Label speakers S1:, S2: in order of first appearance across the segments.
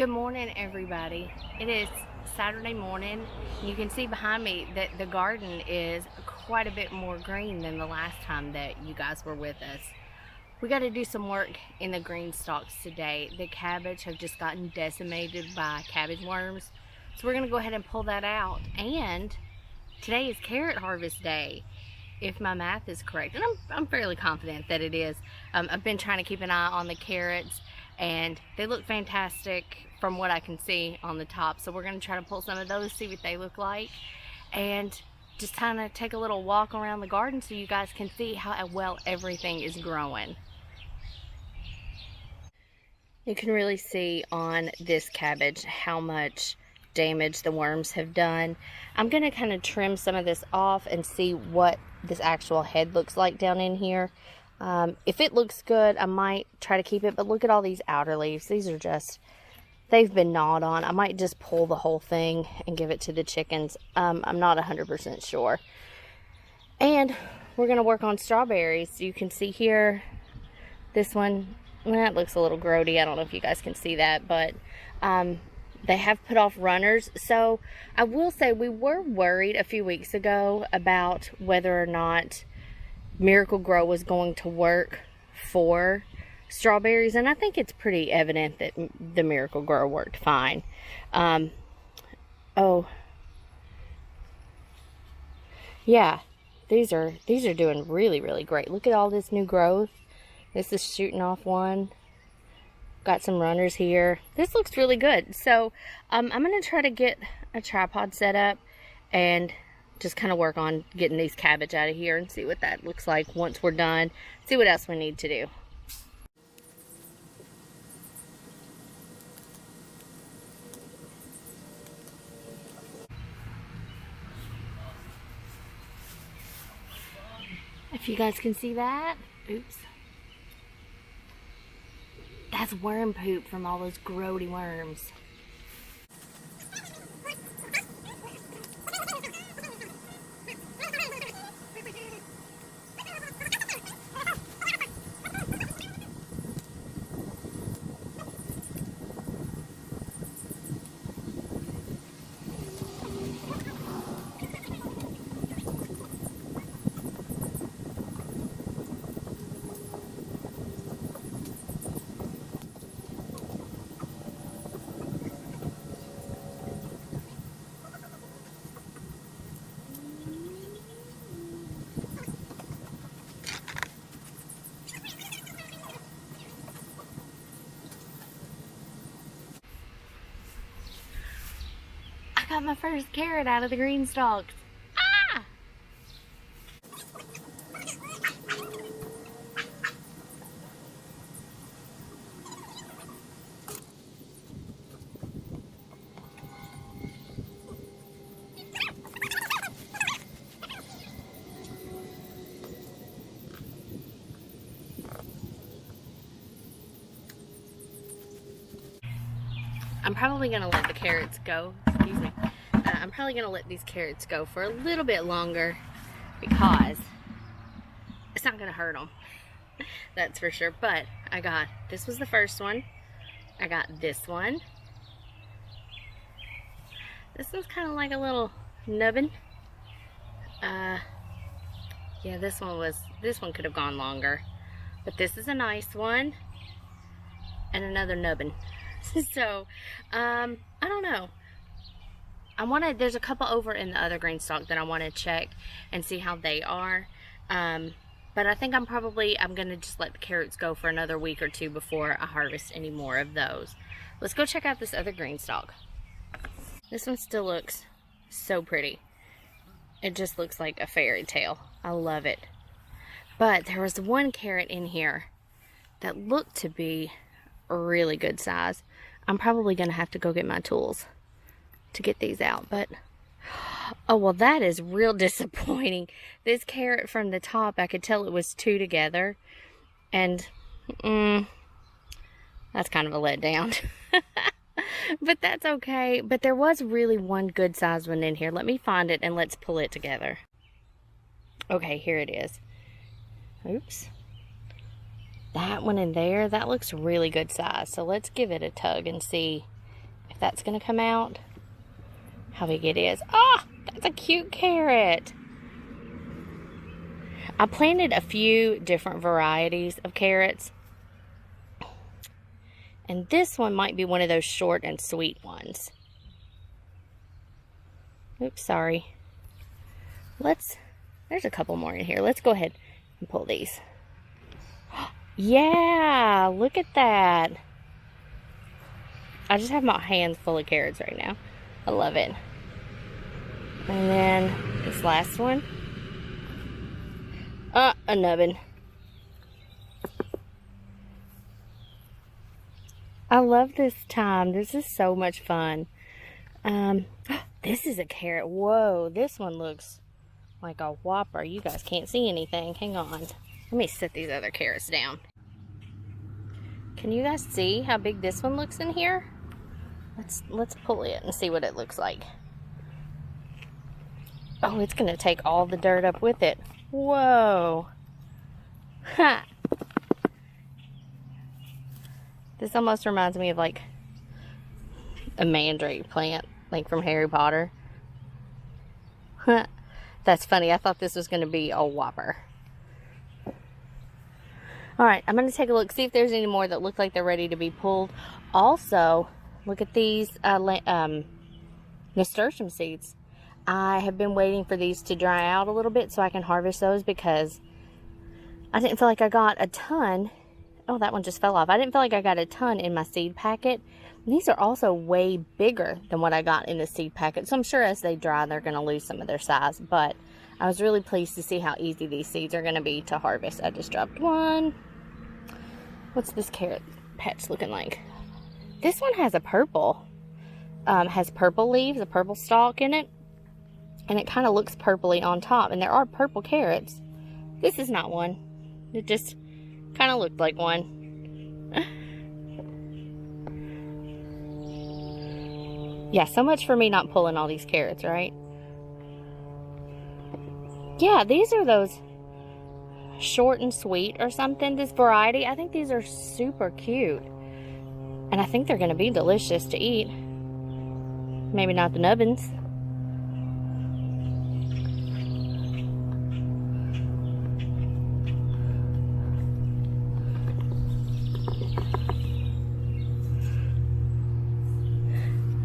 S1: Good morning, everybody. It is Saturday morning. You can see behind me that the garden is quite a bit more green than the last time that you guys were with us. We got to do some work in the green stalks today. The cabbage have just gotten decimated by cabbage worms. So we're going to go ahead and pull that out. And today is carrot harvest day, if my math is correct. And I'm fairly confident that it is. I've been trying to keep an eye on the carrots, and they look fantastic from what I can see on the top. So we're going to try to pull some of those, see what they look like, and just kind of take a little walk around the garden so you guys can see how well everything is growing. You can really see on this cabbage how much damage the worms have done. I'm going to kind of trim some of this off and see what this actual head looks like down in here. If it looks good, I might try to keep it, but look at all these outer leaves. These are just, they've been gnawed on. I might just pull the whole thing and give it to the chickens. I'm not 100% sure. And we're going to work on strawberries. You can see here, this one, that looks a little grody. I don't know if you guys can see that, but they have put off runners. So I will say we were worried a few weeks ago about whether or not Miracle-Gro was going to work for strawberries, and I think it's pretty evident that the Miracle-Gro worked fine. Oh yeah, these are doing really great. Look at all this new growth. This is shooting off one. Got some runners here. This looks really good. So I'm going to try to get a tripod set up and just kind of work on getting these cabbage out of here and see what that looks like once we're done. See what else we need to do. If you guys can see that, oops. That's worm poop from all those grody worms. Got my first carrot out of the green stalks. Ah! I'm probably going to let the carrots go. Excuse me. I'm probably going to let these carrots go for a little bit longer because it's not going to hurt them. That's for sure. But this was the first one. I got this one. This one's kind of like a little nubbin. Yeah, this one could have gone longer. But this is a nice one. And another nubbin. So, I don't know. There's a couple over in the other green stalk that I want to check and see how they are. But I think I'm going to just let the carrots go for another week or two before I harvest any more of those. Let's go check out this other green stalk. This one still looks so pretty. It just looks like a fairy tale. I love it. But there was one carrot in here that looked to be a really good size. I'm probably going to have to go get my tools to get these out, but oh well, that is real disappointing. This carrot from the top, I could tell it was two together, and that's kind of a letdown. But that's okay. But there was really one good sized one in here. Let me find it and let's pull it together. Okay, here it is. Oops. That one in there, that looks really good size. So let's give it a tug and see that's gonna come out. How big it is. Oh, that's a cute carrot. I planted a few different varieties of carrots. And this one might be one of those short and sweet ones. Oops, sorry. There's a couple more in here. Let's go ahead and pull these. Yeah, look at that. I just have my hands full of carrots right now. I love it. And then this last one. A nubbin. I love this time. This is so much fun. This is a carrot. Whoa, this one looks like a whopper. You guys can't see anything. Hang on. Let me set these other carrots down. Can you guys see how big this one looks in here? Let's pull it and see what it looks like. Oh, it's gonna take all the dirt up with it. Whoa. Ha. This almost reminds me of like a mandrake plant, like from Harry Potter. That's funny. I thought this was going to be a whopper. Alright, I'm going to take a look, see if there's any more that look like they're ready to be pulled. Also, look at these nasturtium seeds. I have been waiting for these to dry out a little bit so I can harvest those because I didn't feel like I got a ton. Oh, that one just fell off. I didn't feel like I got a ton in my seed packet. These are also way bigger than what I got in the seed packet. So I'm sure as they dry, they're going to lose some of their size. But I was really pleased to see how easy these seeds are going to be to harvest. I just dropped one. What's this carrot patch looking like? This one has a purple. Has purple leaves, a purple stalk in it. And it kind of looks purpley on top. And there are purple carrots. This is not one. It just kind of looked like one. Yeah, so much for me not pulling all these carrots, right? Yeah, these are those short and sweet or something. This variety, I think these are super cute. And I think they're going to be delicious to eat. Maybe not the nubbins.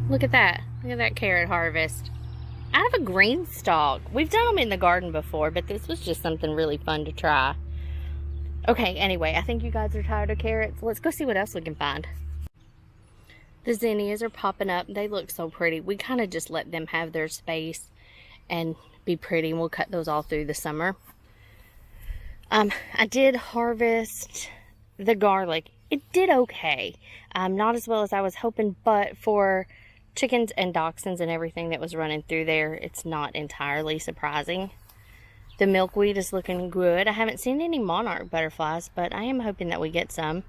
S1: Look at that. Look at that carrot harvest. Out of a green stalk. We've done them in the garden before, but this was just something really fun to try. Okay, anyway, I think you guys are tired of carrots. Let's go see what else we can find. The zinnias are popping up. They look so pretty. We kind of just let them have their space and be pretty, and we'll cut those all through the summer. I did harvest the garlic. It did okay. Not as well as I was hoping, but for chickens and dachshunds and everything that was running through there, it's not entirely surprising. The milkweed is looking good. I haven't seen any monarch butterflies, but I am hoping that we get some.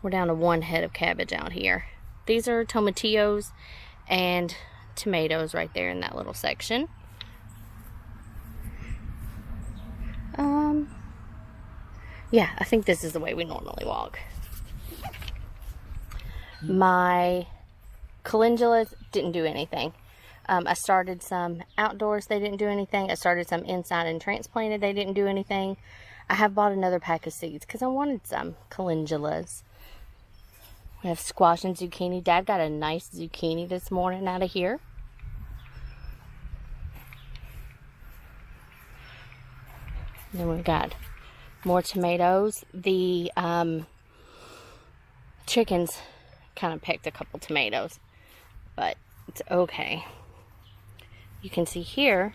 S1: We're down to one head of cabbage out here. These are tomatillos and tomatoes right there in that little section. Yeah, I think this is the way we normally walk. My calendulas didn't do anything. I started some outdoors, they didn't do anything. I started some inside and transplanted, they didn't do anything. I have bought another pack of seeds because I wanted some calendulas. We have squash and zucchini. Dad got a nice zucchini this morning out of here. And then we've got more tomatoes. The chickens kind of picked a couple tomatoes, but it's okay. You can see here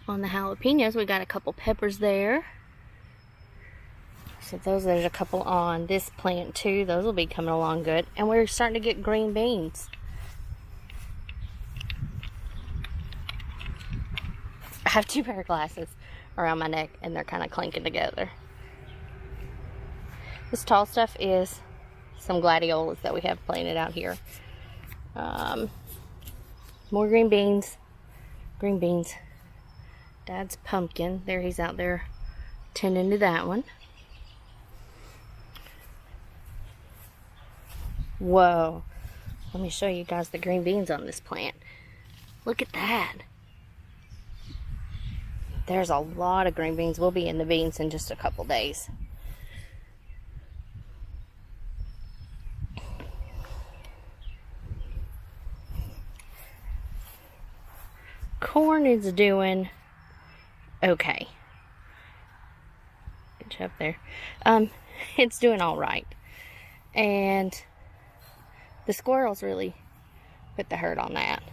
S1: on the jalapenos, we got a couple peppers there. So there's a couple on this plant too. Those will be coming along good. And we're starting to get green beans. I have two pair of glasses around my neck and they're kind of clinking together. This tall stuff is some gladiolas that we have planted out here. More green beans. Green beans. Dad's pumpkin. There, he's out there tending to that one. Whoa. Let me show you guys the green beans on this plant. Look at that. There's a lot of green beans. We'll be in the beans in just a couple days. Corn is doing okay. Good job there. It's doing all right. And the squirrels really put the hurt on that.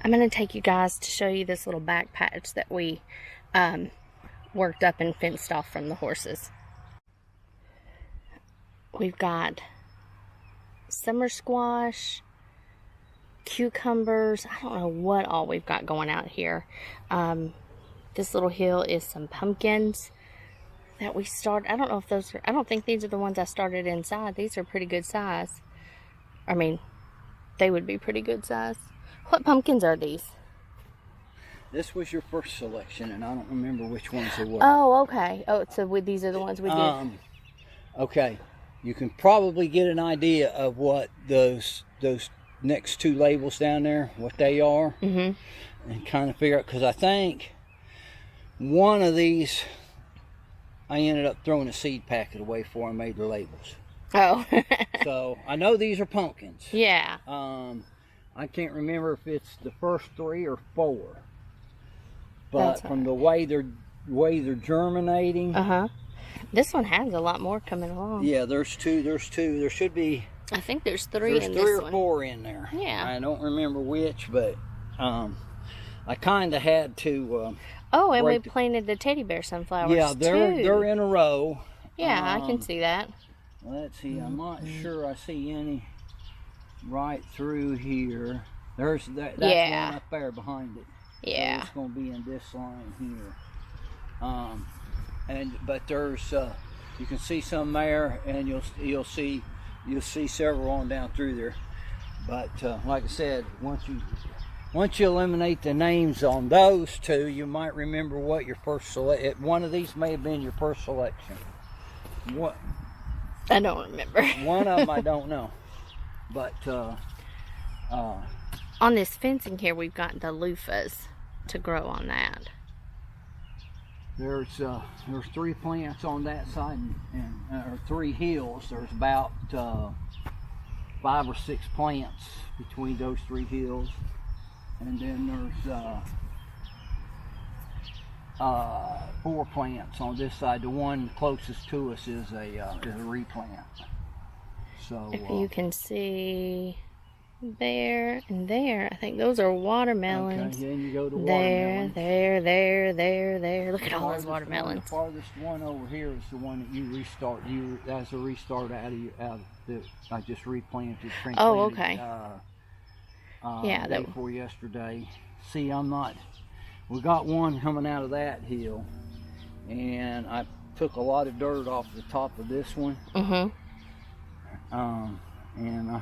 S1: I'm going to take you guys to show you this little back patch that we worked up and fenced off from the horses. We've got summer squash, cucumbers. I don't know what all we've got going out here. This little hill is some pumpkins that we started. I don't know if those are, I don't think these are the ones I started inside. These are pretty good size. I mean, they would be pretty good size. What pumpkins are these?
S2: This was your first selection, and I don't remember which ones they were.
S1: Oh, okay. Oh, so these are the ones we did.
S2: Okay. You can probably get an idea of what those next two labels down there, what they are. Mm-hmm. And kind of figure out, because I think one of these, I ended up throwing a seed packet away for and made the labels.
S1: Oh.
S2: So, I know these are pumpkins.
S1: Yeah.
S2: I can't remember if it's the first 3 or 4, but from the way they're germinating.
S1: This one has a lot more coming along.
S2: Yeah, there's 2. There should be.
S1: I think there's 3 in this one.
S2: There's 3 or 4 in there.
S1: Yeah.
S2: I don't remember which, but I kind of had to.
S1: Oh, and we planted the teddy bear sunflowers.
S2: Yeah, they're in a row.
S1: Yeah, I can see that.
S2: Let's see. I'm not sure I see any right through here. That's one up there behind it.
S1: Yeah.
S2: So it's going to be in this line here. But there's you can see some there, and you'll see several on down through there. But like I said, once you eliminate the names on those 2, you might remember what your first select. One of these may have been your first selection. What?
S1: I don't remember.
S2: One of them I don't know. But
S1: on this fencing here, we've got the loofahs to grow on that.
S2: There's 3 plants on that side, or 3 hills. There's about 5 or 6 plants between those 3 hills, and then there's 4 plants on this side. The one closest to us is a replant. So
S1: if you can see there and there, I think those are watermelons.
S2: Okay, then you go to watermelons.
S1: There. Look at all those watermelons.
S2: The farthest one over here is the one that you restart. That's a restart out of the. I just replanted.
S1: Oh, okay.
S2: Yeah, day before yesterday. See, we got one coming out of that hill, and I took a lot of dirt off the top of this one. And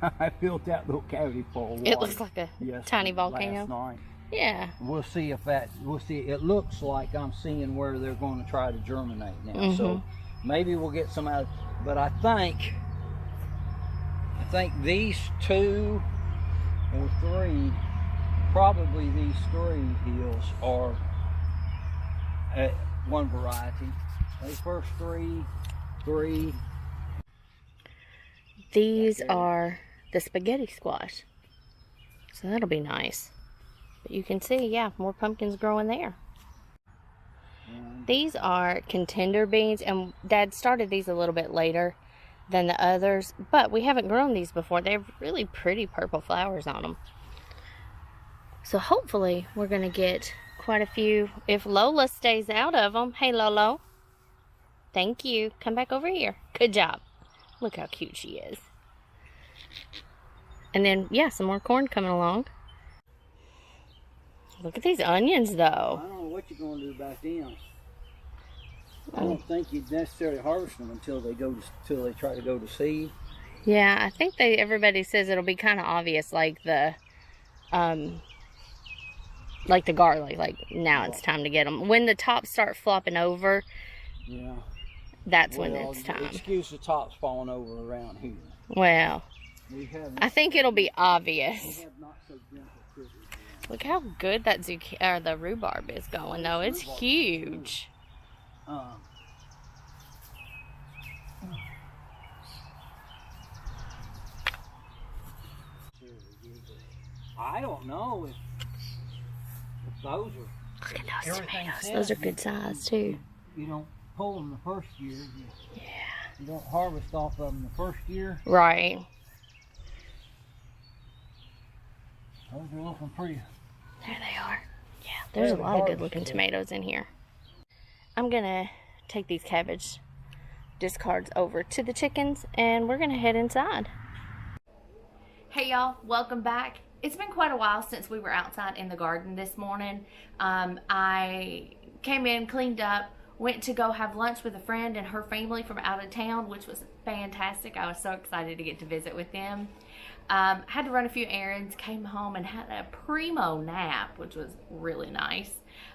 S2: I filled that little cavity full of water.
S1: It looks like a tiny volcano.
S2: Last night.
S1: Yeah.
S2: We'll see. It looks like I'm seeing where they're going to try to germinate now. So maybe we'll get some out. But I think these 2 or 3, probably these 3 hills are one variety. The first 3.
S1: These are the spaghetti squash. So that'll be nice. But you can see, yeah, more pumpkins growing there. These are contender beans, and Dad started these a little bit later than the others, but we haven't grown these before. They have really pretty purple flowers on them. So hopefully we're going to get quite a few, if Lola stays out of them. Hey, Lolo. Thank you. Come back over here. Good job. Look how cute she is. And then, yeah, some more corn coming along. Look at these onions, though.
S2: I don't know what you're going to do about them. I don't think you'd necessarily harvest them until they try to go to seed.
S1: Yeah, I think everybody says it'll be kind of obvious, like the garlic. Like now it's time to get them. When the tops start flopping over,
S2: yeah,
S1: that's when it's time.
S2: Excuse the tops falling over around here.
S1: Well, I think it'll be
S2: We
S1: obvious.
S2: have not so gentle critters around.
S1: Look how good that the rhubarb is going, though. It's huge.
S2: I don't know if those are.
S1: Look at those tomatoes. Those are good size too.
S2: You don't pull them the first year. You don't harvest off of them the first year.
S1: Right.
S2: Those are looking pretty.
S1: There they are. Yeah, there's a lot of good looking tomatoes in here. I'm gonna take these cabbage discards over to the chickens and we're gonna head inside. Hey y'all, welcome back. It's been quite a while since we were outside in the garden this morning. I came in, cleaned up, went to go have lunch with a friend and her family from out of town, which was fantastic. I was so excited to get to visit with them. Had to run a few errands, came home and had a primo nap, which was really nice.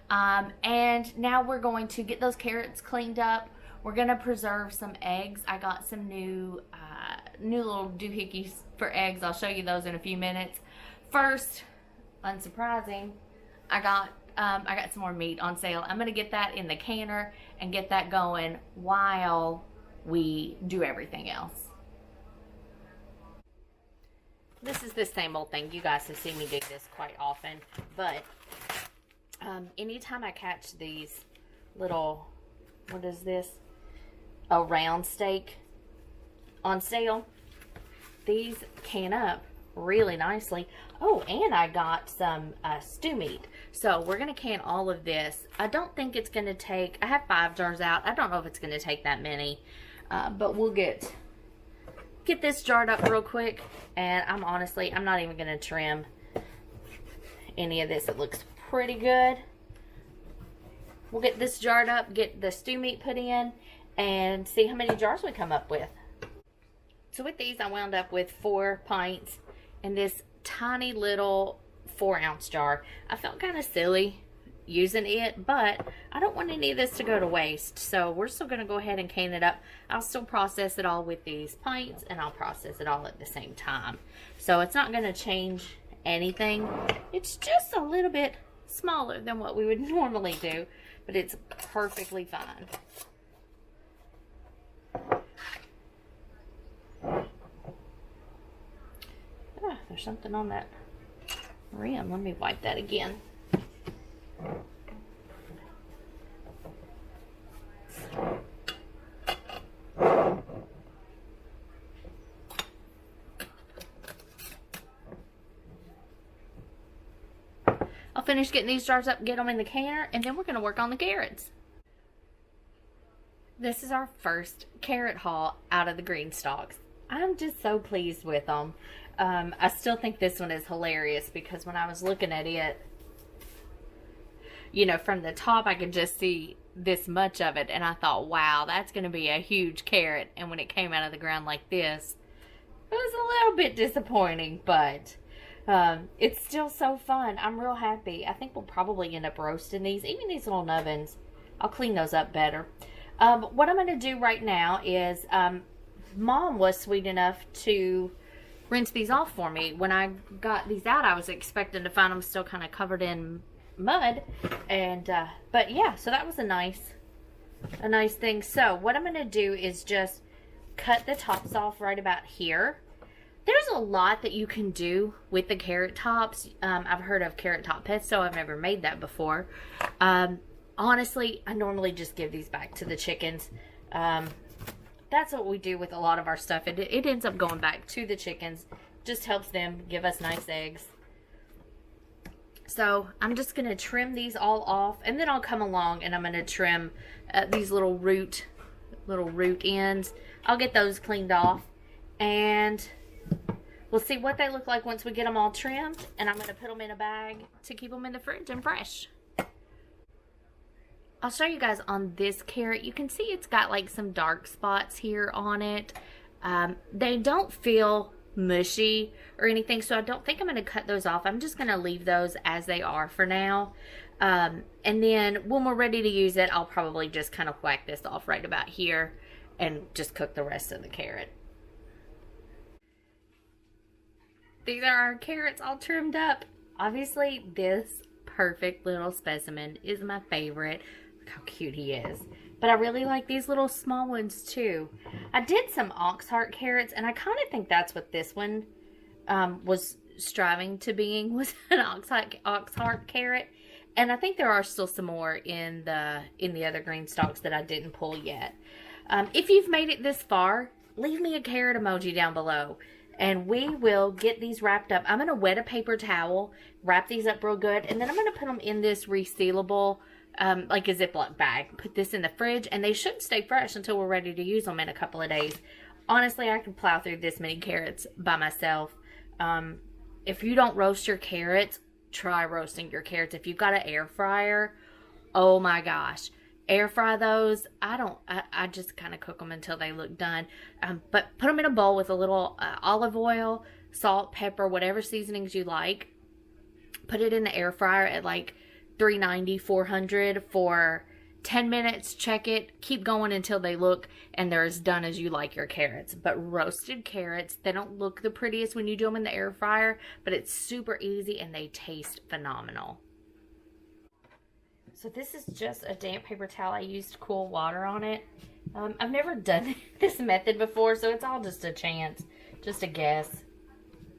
S1: And now we're going to get those carrots cleaned up. We're gonna preserve some eggs. I got some new little doohickeys for eggs. I'll show you those in a few minutes. First, unsurprising, I got some more meat on sale. I'm gonna get that in the canner and get that going while we do everything else. This is the same old thing. You guys have seen me do this quite often, but anytime I catch these little, what is this? A round steak on sale, these can up really nicely. Oh, and I got some stew meat. So we're going to can all of this. I don't think it's going to take, I have 5 jars out. I don't know if it's going to take that many, but we'll get this jarred up real quick. And I'm not even going to trim any of this. It looks pretty good. We'll get this jarred up, get the stew meat put in, and see how many jars we come up with. So with these, I wound up with 4 pints in this tiny little 4-ounce jar. I felt kind of silly using it, but I don't want any of this to go to waste. So we're still going to go ahead and can it up. I'll still process it all with these pints, and I'll process it all at the same time. So it's not going to change anything. It's just a little bit smaller than what we would normally do, but it's perfectly fine. There's something on that rim. Let me wipe that again. I'll finish getting these jars up, get them in the canner, and then we're going to work on the carrots. This is our first carrot haul out of the green stalks. I'm just so pleased with them. I still think this one is hilarious because when I was looking at it, you know, from the top, I could just see this much of it. And I thought, wow, that's going to be a huge carrot. And when it came out of the ground like this, it was a little bit disappointing, but it's still so fun. I'm real happy. I think we'll probably end up roasting these, even these little nubbins. I'll clean those up better. What I'm going to do right now is, Mom was sweet enough to rinse these off for me. When I got these out, I was expecting to find them still kind of covered in mud, and but yeah, so that was a nice thing. So what I'm going to do is just cut the tops off right about here. There's a lot that you can do with the carrot tops. I've heard of carrot top pesto. I've never made that before. Honestly, I normally just give these back to the chickens. That's what we do with a lot of our stuff. It ends up going back to the chickens. Just helps them give us nice eggs. So I'm just going to trim these all off, and then I'll come along and I'm going to trim these little root ends. I'll get those cleaned off, and we'll see what they look like once we get them all trimmed, and I'm going to put them in a bag to keep them in the fridge and fresh. I'll show you guys on this carrot. You can see it's got like some dark spots here on it. They don't feel mushy or anything, so I don't think I'm going to cut those off. I'm just going to leave those as they are for now. And then when we're ready to use it, I'll probably just kind of whack this off right about here and just cook the rest of the carrot. These are our carrots all trimmed up. Obviously, this perfect little specimen is my favorite. Look how cute he is. But I really like these little small ones too. I did some ox heart carrots, and I kind of think that's what this one was striving to being, was an ox heart carrot. And I think there are still some more in the other green stalks that I didn't pull yet. If you've made it this far, leave me a carrot emoji down below, and we will get these wrapped up. I'm going to wet a paper towel, wrap these up real good, and then I'm going to put them in this resealable, like a Ziploc bag. Put this in the fridge, and they should stay fresh until we're ready to use them in a couple of days. Honestly, I can plow through this many carrots by myself. If you don't roast your carrots, try roasting your carrots. If you've got an air fryer, oh my gosh. Air fry those. I just kind of cook them until they look done. But put them in a bowl with a little olive oil, salt, pepper, whatever seasonings you like. Put it in the air fryer at like 390, 400 for 10 minutes. Check it. Keep going until they look and they're as done as you like your carrots. But roasted carrots, they don't look the prettiest when you do them in the air fryer, but it's super easy and they taste phenomenal. So this is just a damp paper towel. I used cool water on it. I've never done this method before, so it's all just a chance, just a guess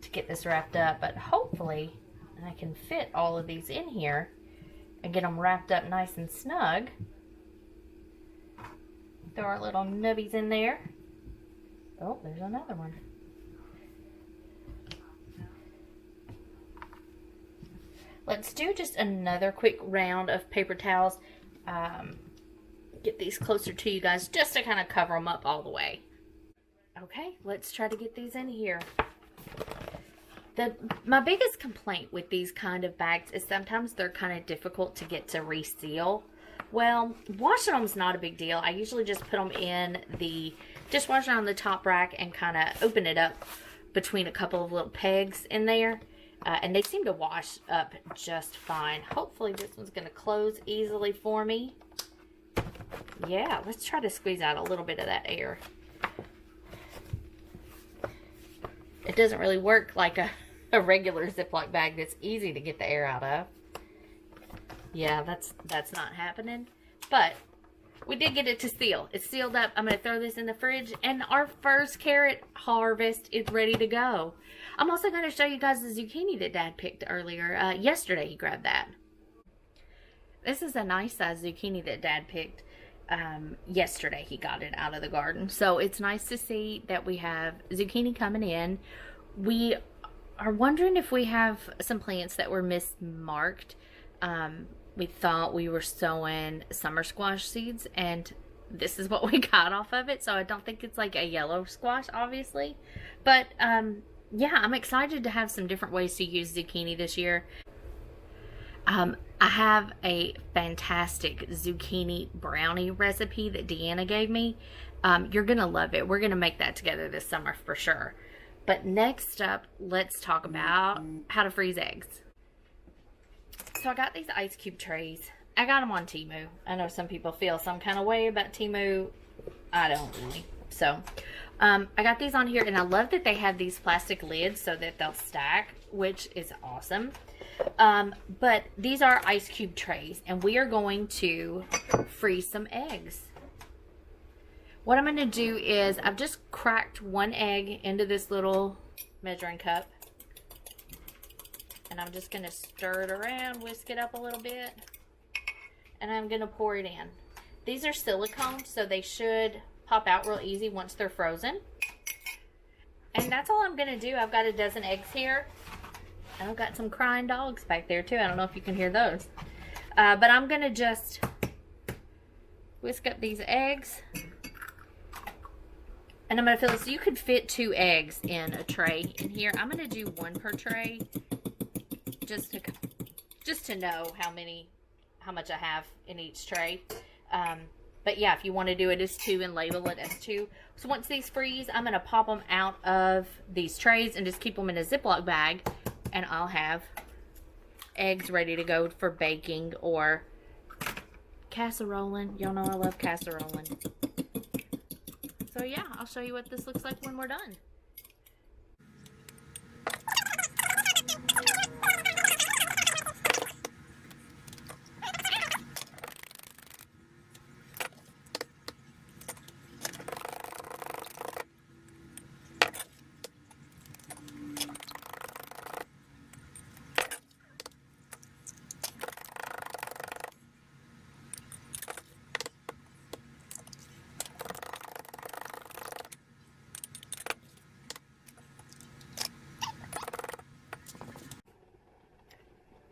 S1: to get this wrapped up. But hopefully I can fit all of these in here and get them wrapped up nice and snug. Throw our little nubbies in there. Oh, there's another one. Let's do just another quick round of paper towels. Get these closer to you guys just to kind of cover them up all the way. Okay, let's try to get these in here. My biggest complaint with these kind of bags is sometimes they're kind of difficult to get to reseal. Well, washing them is not a big deal. I usually just put them in the dishwasher on the top rack and kind of open it up between a couple of little pegs in there. And they seem to wash up just fine. Hopefully this one's going to close easily for me. Yeah, let's try to squeeze out a little bit of that air. It doesn't really work like a regular Ziploc bag that's easy to get the air out of. Yeah, that's not happening. But we did get it to seal. It's sealed up. I'm going to throw this in the fridge, and our first carrot harvest is ready to go. I'm also going to show you guys the zucchini that Dad picked earlier. Yesterday he grabbed that. This is a nice size zucchini that Dad picked. Yesterday he got it out of the garden. So it's nice to see that we have zucchini coming in. We are wondering if we have some plants that were mismarked. We thought we were sowing summer squash seeds, and this is what we got off of it. So I don't think it's like a yellow squash, obviously. But yeah, I'm excited to have some different ways to use zucchini this year. I have a fantastic zucchini brownie recipe that Deanna gave me. You're going to love it. We're going to make that together this summer for sure. But next up, let's talk about how to freeze eggs. So I got these ice cube trays. I got them on Temu. I know some people feel some kind of way about Temu. I don't really. So I got these on here, and I love that they have these plastic lids so that they'll stack, which is awesome. But these are ice cube trays, and we are going to freeze some eggs. What I'm going to do is I've just cracked one egg into this little measuring cup. And I'm just going to stir it around, whisk it up a little bit. And I'm going to pour it in. These are silicone, so they should pop out real easy once they're frozen. And that's all I'm going to do. I've got a dozen eggs here. And I've got some crying dogs back there too. I don't know if you can hear those. But I'm going to just whisk up these eggs. And I'm going to fill this. You could fit 2 eggs in a tray in here. I'm going to do 1 per tray. Just to know how much I have in each tray. But yeah, if you want to do it as 2 and label it as 2. So once these freeze, I'm going to pop them out of these trays and just keep them in a Ziploc bag. And I'll have eggs ready to go for baking or casseroling. Y'all know I love casseroling. So yeah, I'll show you what this looks like when we're done.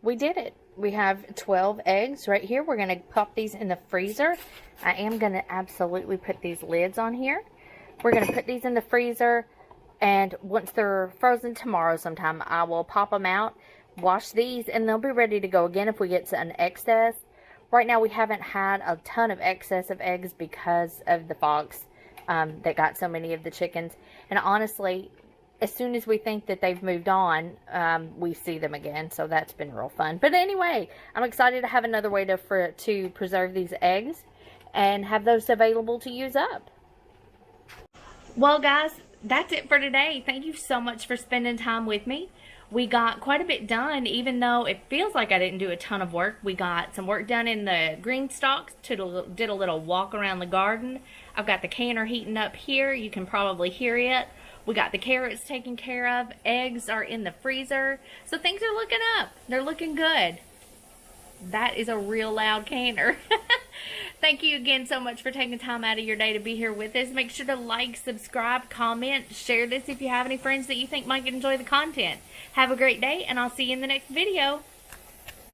S1: We did it. We have 12 eggs right here. We're going to pop these in the freezer. I am going to absolutely put these lids on here. We're going to put these in the freezer, and once they're frozen tomorrow sometime, I will pop them out, wash these, and they'll be ready to go again if we get an excess. Right now we haven't had a ton of excess of eggs because of the fox that got so many of the chickens. And honestly, as soon as we think that they've moved on, we see them again. So that's been real fun. But anyway, I'm excited to have another way to preserve these eggs and have those available to use up. Well, guys, that's it for today. Thank you so much for spending time with me. We got quite a bit done, even though it feels like I didn't do a ton of work. We got some work done in the green stalks, did a little walk around the garden. I've got the canner heating up here. You can probably hear it. We got the carrots taken care of. Eggs are in the freezer. So things are looking up. They're looking good. That is a real loud canner. Thank you again so much for taking time out of your day to be here with us. Make sure to like, subscribe, comment, share this if you have any friends that you think might enjoy the content. Have a great day, and I'll see you in the next video.